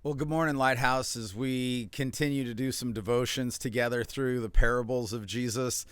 Well, good morning, Lighthouse, as we continue to do some devotions together through the parables of Jesus.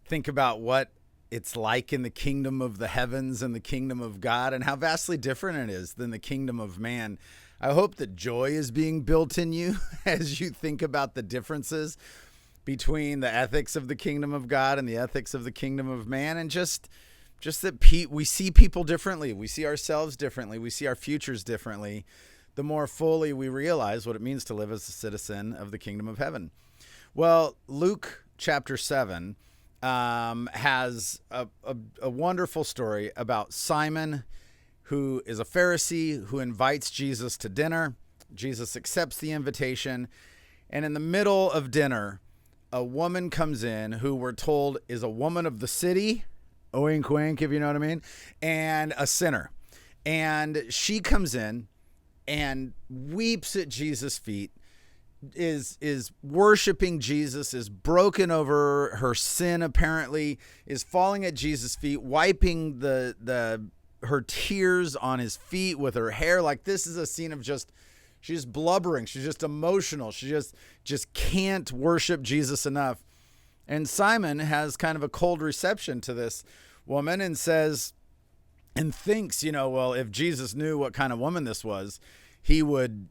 Think about what it's like in the kingdom of the heavens and the kingdom of God and how vastly different it is than the kingdom of man. I hope that joy is being built in you as you think about the differences between the ethics of the kingdom of God and the ethics of the kingdom of man, and just that we see people differently. We see ourselves differently. We see our futures differently, the more fully we realize what it means to live as a citizen of the kingdom of heaven. Well, Luke chapter 7 has a wonderful story about Simon, who is a Pharisee, who invites Jesus to dinner. Jesus accepts the invitation, and in the middle of dinner, a woman comes in who we're told is a woman of the city, wink wink, if you know what I mean, and a sinner. And she comes in and weeps at Jesus' feet, is worshiping Jesus, is broken over her sin, apparently, is falling at Jesus' feet, wiping her tears on his feet with her hair. Like, this is a scene of she's blubbering. She's just emotional. She just can't worship Jesus enough. And Simon has kind of a cold reception to this woman and says, and thinks, well, if Jesus knew what kind of woman this was, he would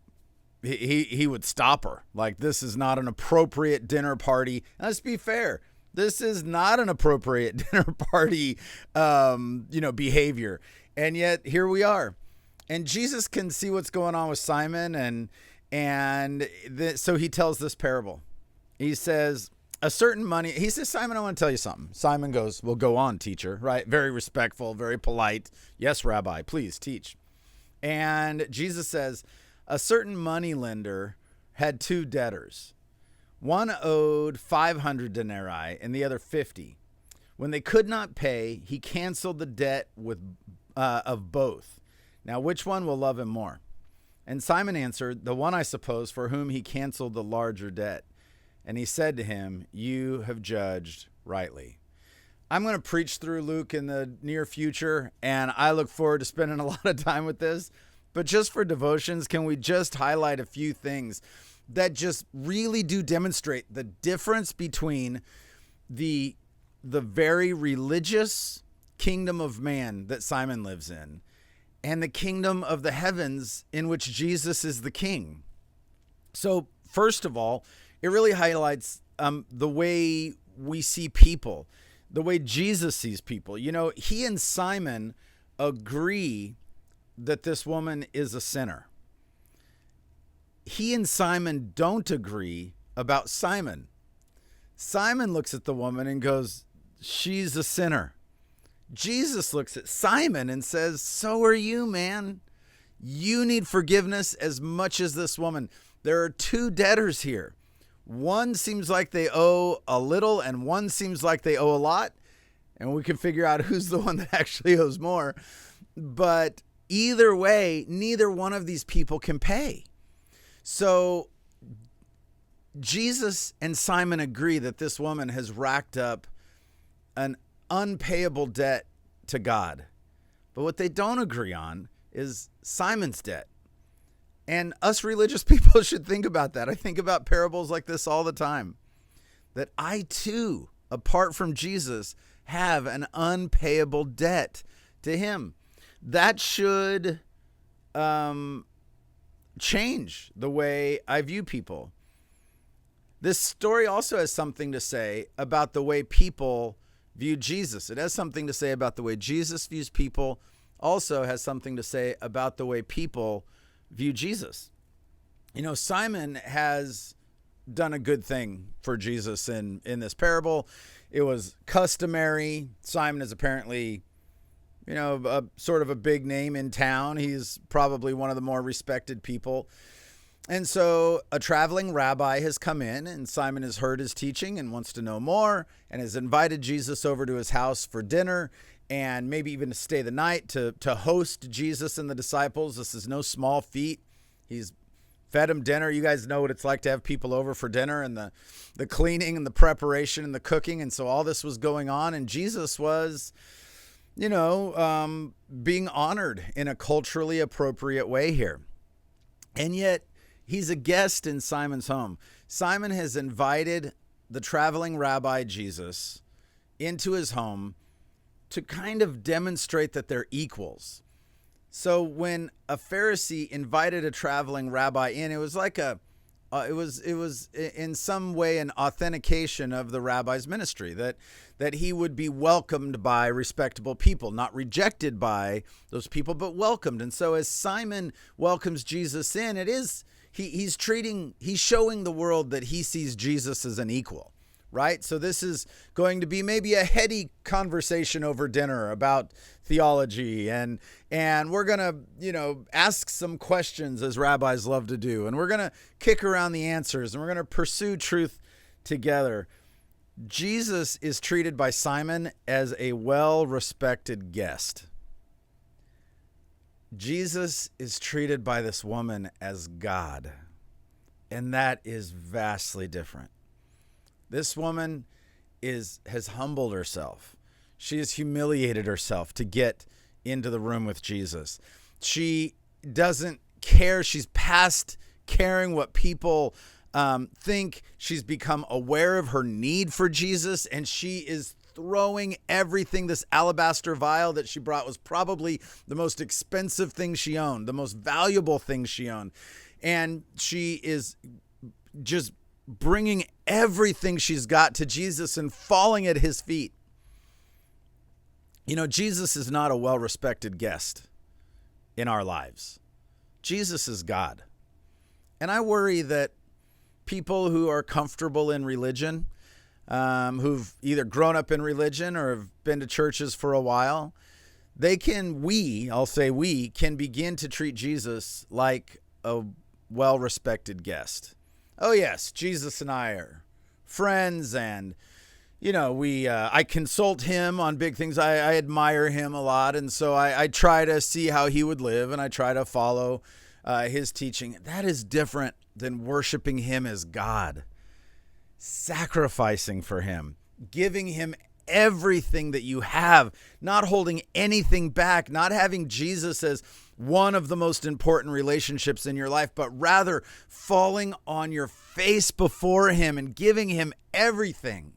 stop her. Like, this is not an appropriate dinner party. Let's be fair. This is not an appropriate dinner party, behavior. And yet here we are. And Jesus can see what's going on with Simon. So he tells this parable. He says, Simon, I want to tell you something. Simon goes, well, go on, teacher, right? Very respectful, very polite. Yes, Rabbi, please teach. And Jesus says, a certain moneylender had two debtors. One owed 500 denarii and the other 50. When they could not pay, he canceled the debt of both. Now, which one will love him more? And Simon answered, the one, I suppose, for whom he canceled the larger debt. And he said to him, you have judged rightly. I'm going to preach through Luke in the near future, and I look forward to spending a lot of time with this. But just for devotions, can we just highlight a few things that just really do demonstrate the difference between the very religious kingdom of man that Simon lives in and the kingdom of the heavens in which Jesus is the king? So first of all, it really highlights the way we see people, the way Jesus sees people. He and Simon agree that this woman is a sinner. He and Simon don't agree about Simon. Simon looks at the woman and goes, she's a sinner. Jesus looks at Simon and says, so are you, man. You need forgiveness as much as this woman. There are two debtors here. One seems like they owe a little and one seems like they owe a lot. And we can figure out who's the one that actually owes more. But either way, neither one of these people can pay. So Jesus and Simon agree that this woman has racked up an unpayable debt to God. But what they don't agree on is Simon's debt. And us religious people should think about that. I think about parables like this all the time. That I too, apart from Jesus, have an unpayable debt to him. That should change the way I view people. This story also has something to say about the way people view Jesus. It has something to say about the way Jesus views people, also has something to say about the way people view Jesus. Simon has done a good thing for Jesus in this parable. It was customary. Simon is apparently, a sort of a big name in town. He's probably one of the more respected people. And so a traveling rabbi has come in, and Simon has heard his teaching and wants to know more, and has invited Jesus over to his house for dinner and maybe even to stay the night to host Jesus and the disciples. This is no small feat. He's fed them dinner. You guys know what it's like to have people over for dinner, and the cleaning and the preparation and the cooking. And so all this was going on, and Jesus was, being honored in a culturally appropriate way here. And yet He's a guest in Simon's home. Simon has invited the traveling rabbi Jesus into his home to kind of demonstrate that they're equals. So when a Pharisee invited a traveling rabbi in, it was like it was in some way an authentication of the rabbi's ministry, that he would be welcomed by respectable people, not rejected by those people, but welcomed. And so as Simon welcomes Jesus in, he's showing the world that he sees Jesus as an equal. Right? So this is going to be maybe a heady conversation over dinner about theology, and we're going to, ask some questions as rabbis love to do, and we're going to kick around the answers, and we're going to pursue truth together. Jesus is treated by Simon as a well-respected guest. Jesus is treated by this woman as God, and that is vastly different. This woman has humbled herself. She has humiliated herself to get into the room with Jesus. She doesn't care. She's past caring what people think. She's become aware of her need for Jesus, and she is throwing everything. This alabaster vial that she brought was probably the most expensive thing she owned, the most valuable thing she owned. And she is just bringing everything she's got to Jesus and falling at his feet. Jesus is not a well-respected guest in our lives. Jesus is God. And I worry that people who are comfortable in religion, who've either grown up in religion or have been to churches for a while, we can begin to treat Jesus like a well-respected guest. Oh yes, Jesus and I are friends, and I consult him on big things. I admire him a lot, and so I try to see how he would live, and I try to follow his teaching. That is different than worshiping him as God, sacrificing for him, giving him everything that you have, not holding anything back, not having Jesus as one of the most important relationships in your life, but rather falling on your face before him and giving him everything.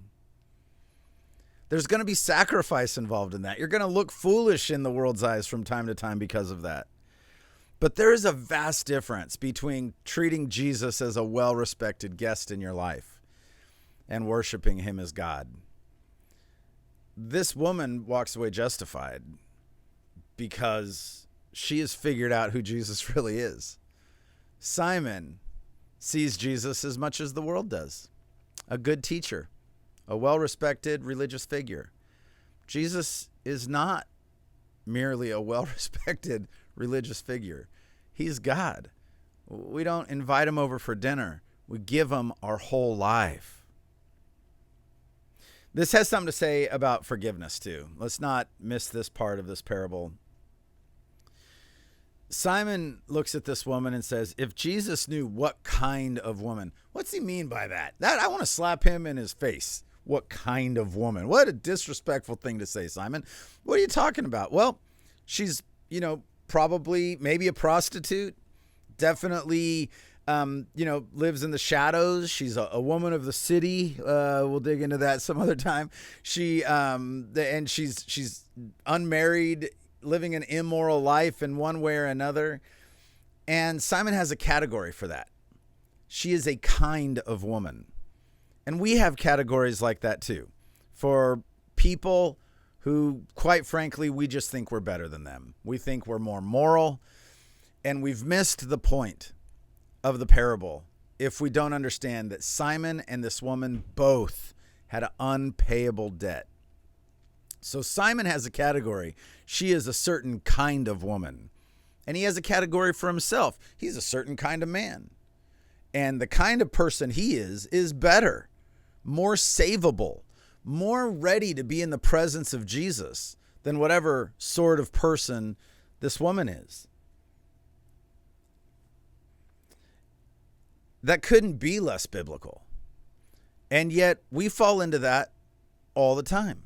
There's going to be sacrifice involved in that. You're going to look foolish in the world's eyes from time to time because of that. But there is a vast difference between treating Jesus as a well-respected guest in your life and worshiping him as God. This woman walks away justified because she has figured out who Jesus really is. Simon sees Jesus as much as the world does. A good teacher, a well-respected religious figure. Jesus is not merely a well-respected religious figure. He's God. We don't invite him over for dinner. We give him our whole life. This has something to say about forgiveness too. Let's not miss this part of this parable. Simon looks at this woman and says, if Jesus knew what kind of woman, what's he mean by that? I want to slap him in his face. What kind of woman? What a disrespectful thing to say, Simon. What are you talking about? Well, she's, probably maybe a prostitute, definitely, lives in the shadows. She's a woman of the city. We'll dig into that some other time. She's unmarried, living an immoral life in one way or another. And Simon has a category for that. She is a kind of woman. And we have categories like that too, for people who, quite frankly, we just think we're better than them. We think we're more moral, and we've missed the point of the parable if we don't understand that Simon and this woman both had an unpayable debt. So Simon has a category. She is a certain kind of woman. And he has a category for himself. He's a certain kind of man. And the kind of person he is better, more savable, more ready to be in the presence of Jesus than whatever sort of person this woman is. That couldn't be less biblical. And yet we fall into that all the time.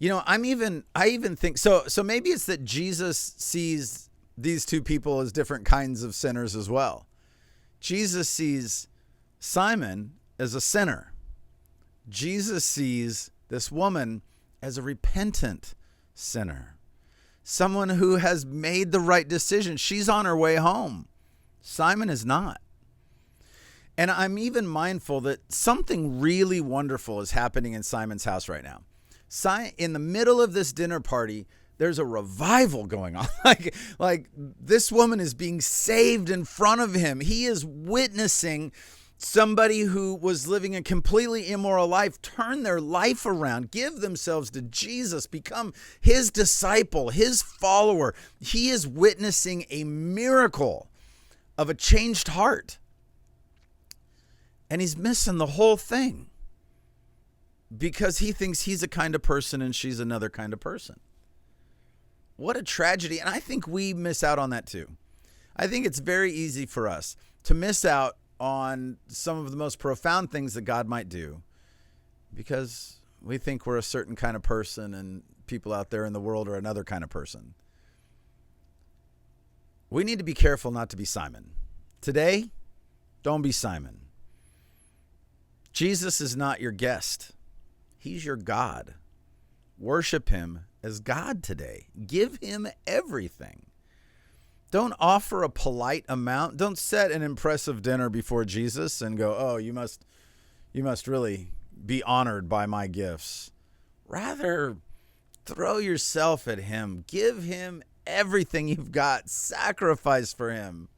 I even think so maybe it's that Jesus sees these two people as different kinds of sinners as well. Jesus sees Simon as a sinner. Jesus sees this woman as a repentant sinner, someone who has made the right decision. She's on her way home. Simon is not. And I'm even mindful that something really wonderful is happening in Simon's house right now. In the middle of this dinner party, there's a revival going on. like this woman is being saved in front of him. He is witnessing somebody who was living a completely immoral life turn their life around, give themselves to Jesus, become his disciple, his follower. He is witnessing a miracle of a changed heart. And he's missing the whole thing because he thinks he's a kind of person and she's another kind of person. What a tragedy. And I think we miss out on that too. I think it's very easy for us to miss out on some of the most profound things that God might do because we think we're a certain kind of person and people out there in the world are another kind of person. We need to be careful not to be Simon. Today, don't be Simon. Jesus is not your guest. He's your God. Worship him as God today. Give him everything. Don't offer a polite amount. Don't set an impressive dinner before Jesus and go, oh, you must really be honored by my gifts. Rather, throw yourself at him. Give him everything you've got. Sacrifice for him.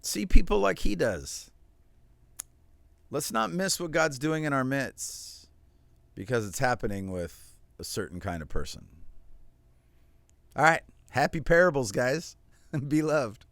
See people like he does. Let's not miss what God's doing in our midst because it's happening with a certain kind of person. All right. Happy parables, guys. Be loved.